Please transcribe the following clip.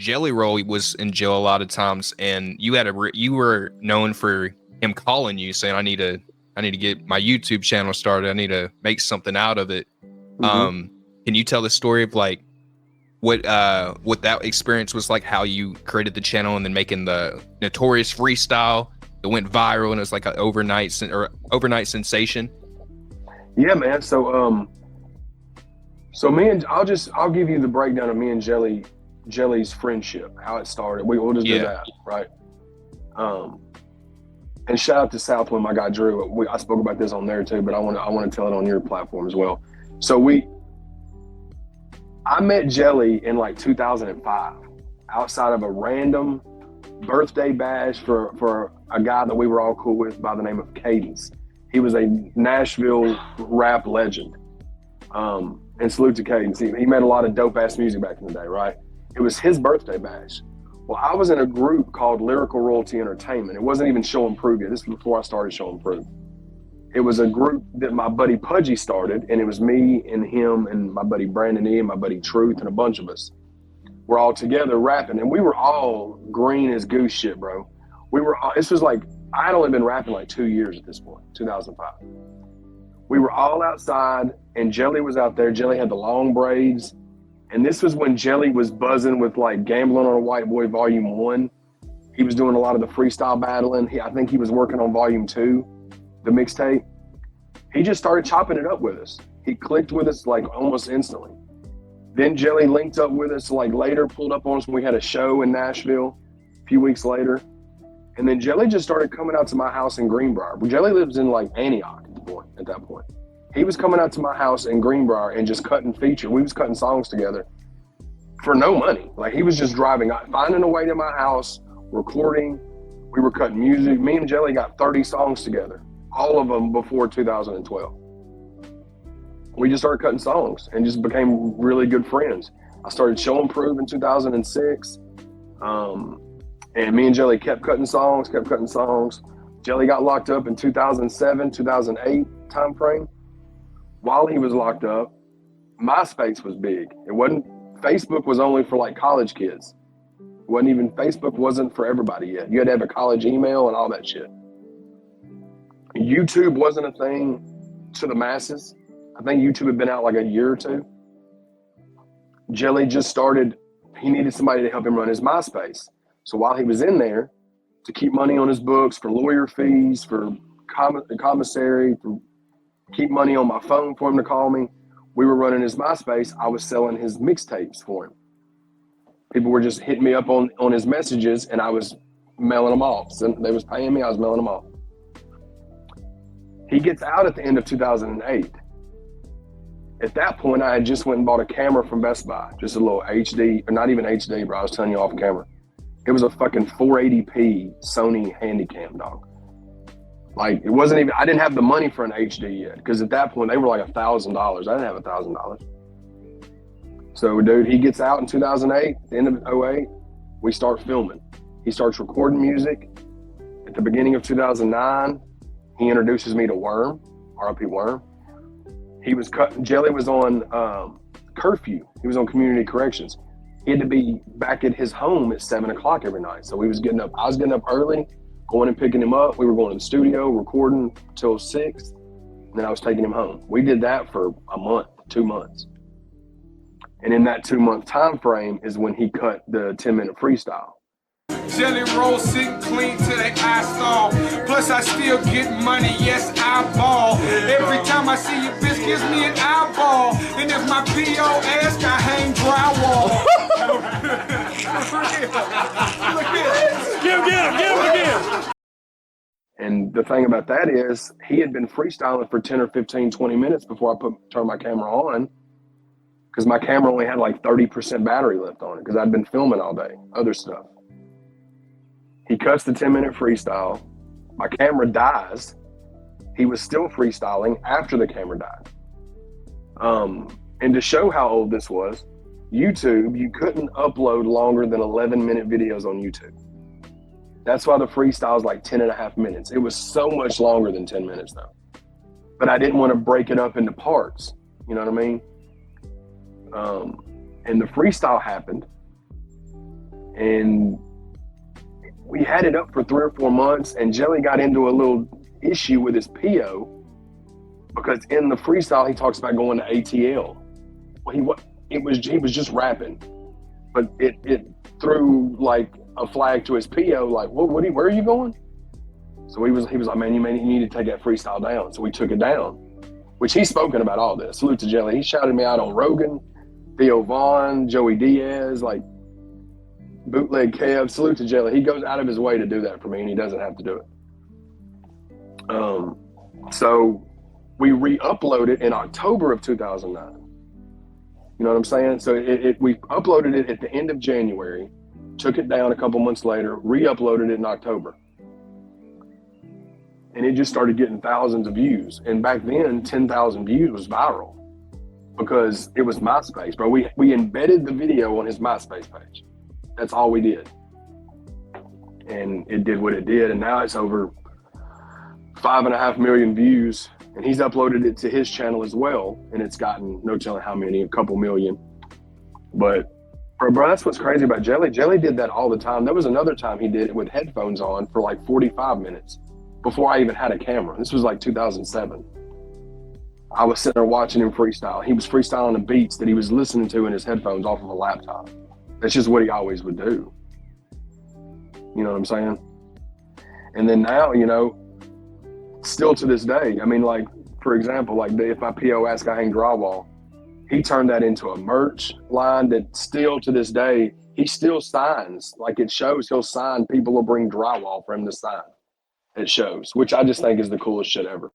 Jelly Roll was in jail a lot of times, and you were known for him calling you saying, I need to get my YouTube channel started. I need to make something out of it. Mm-hmm. Can you tell the story of like what that experience was like, how you created the channel and then making the notorious freestyle that went viral and it was like an overnight sensation? Yeah, man. So I'll give you the breakdown of me and Jelly's friendship, how it started. We'll just do that, right? And shout out to Southwind, my guy Drew. I spoke about this on there too, but I want to tell it on your platform as well. So I met Jelly in like 2005 outside of a random birthday bash for a guy that we were all cool with by the name of Cadence. He was a Nashville rap legend. And salute to Cadence. He made a lot of dope ass music back in the day, right? It was his birthday bash. Well, I was in a group called Lyrical Royalty Entertainment. It wasn't even Show and Prove yet. This was before I started Show and Prove. It was a group that my buddy Pudgy started, and it was me and him and my buddy Brandon E and my buddy Truth and a bunch of us. We're all together rapping, and we were all green as goose shit, bro. This was like, I had only been rapping like 2 years at this point, 2005. We were all outside, and Jelly was out there. Jelly had the long braids, and this was when Jelly was buzzing with like Gambling on a White Boy Volume 1. He was doing a lot of the freestyle battling. I think he was working on Volume 2, the mixtape. He just started chopping it up with us. He clicked with us like almost instantly. Then Jelly linked up with us like later, pulled up on us when we had a show in Nashville a few weeks later. And then Jelly just started coming out to my house in Greenbrier. Jelly lives in like Antioch at that point. He was coming out to my house in Greenbrier and just cutting feature. We was cutting songs together for no money. Like he was just driving, finding a way to my house, recording. We were cutting music. Me and Jelly got 30 songs together, all of them before 2012. We just started cutting songs and just became really good friends. I started Show and Prove in 2006. And me and Jelly kept cutting songs. Jelly got locked up in 2007, 2008 timeframe. While he was locked up, MySpace was big. Facebook was only for like college kids. Facebook wasn't for everybody yet. You had to have a college email and all that shit. YouTube wasn't a thing to the masses. I think YouTube had been out like a year or two. Jelly just started, he needed somebody to help him run his MySpace. So while he was in there, to keep money on his books, for lawyer fees, for commissary, to keep money on my phone for him to call me, we were running his MySpace. I was selling his mixtapes for him. People were just hitting me up on his messages, and I was mailing them off. So they was paying me, I was mailing them off. He gets out at the end of 2008. At that point, I had just went and bought a camera from Best Buy, just a little HD, or not even HD, bro. I was telling you off camera. It was a fucking 480p Sony Handycam, dog. Like, it wasn't even, I didn't have the money for an HD yet, because at that point, they were like $1,000. I didn't have $1,000. So, dude, he gets out in 2008, the end of 2008, we start filming. He starts recording music. At the beginning of 2009, he introduces me to Worm, R.I.P. Worm. Jelly was on curfew. He was on community corrections. He had to be back at his home at 7 o'clock every night. So I was getting up early, going and picking him up. We were going to the studio, recording till 6, and then I was taking him home. We did that for a month, 2 months. And in that 2-month time frame is when he cut the 10-minute freestyle. Jelly roll sitting clean till they eyes fall. Plus I still get money, yes I ball. Every time I see you, bitch gives me an eyeball. And if my P.O. ask, I hang drywall. Give him. And the thing about that is, he had been freestyling for 10 or 15, 20 minutes before I turned my camera on, because my camera only had like 30% battery left on it, because I'd been filming all day, other stuff. He cuts the 10-minute freestyle. My camera dies. He was still freestyling after the camera died. And to show how old this was, YouTube, you couldn't upload longer than 11-minute videos on YouTube. That's why the freestyle is like 10 and a half minutes. It was so much longer than 10 minutes though. But I didn't want to break it up into parts. You know what I mean? And the freestyle happened. And we had it up for 3 or 4 months, and Jelly got into a little issue with his PO because in the freestyle he talks about going to ATL. Well, he was just rapping, but it threw like a flag to his PO, like, where are you going? So he was like, man, you need to take that freestyle down. So we took it down, which he's spoken about all this. Salute to Jelly. He shouted me out on Rogan, Theo Vaughn, Joey Diaz, like Bootleg Kev. Salute to Jelly. He goes out of his way to do that for me, and he doesn't have to do it. So we re-uploaded it in October of 2009. You know what I'm saying? So we uploaded it at the end of January, took it down a couple months later, re-uploaded it in October. And it just started getting thousands of views. And back then, 10,000 views was viral because it was MySpace, bro. We embedded the video on his MySpace page. That's all we did. And it did what it did. And now it's over 5.5 million views. And he's uploaded it to his channel as well. And it's gotten no telling how many, a couple million. But bro, that's what's crazy about Jelly. Jelly did that all the time. There was another time he did it with headphones on for like 45 minutes. Before I even had a camera. This was like 2007. I was sitting there watching him freestyle. He was freestyling the beats that he was listening to in his headphones off of a laptop. That's just what he always would do. You know what I'm saying? And then now, you know, still to this day, I mean, like, for example, like if my PO asked I hang drywall, he turned that into a merch line that still to this day, he still signs. Like it shows he'll sign, people will bring drywall for him to sign. It shows, which I just think is the coolest shit ever.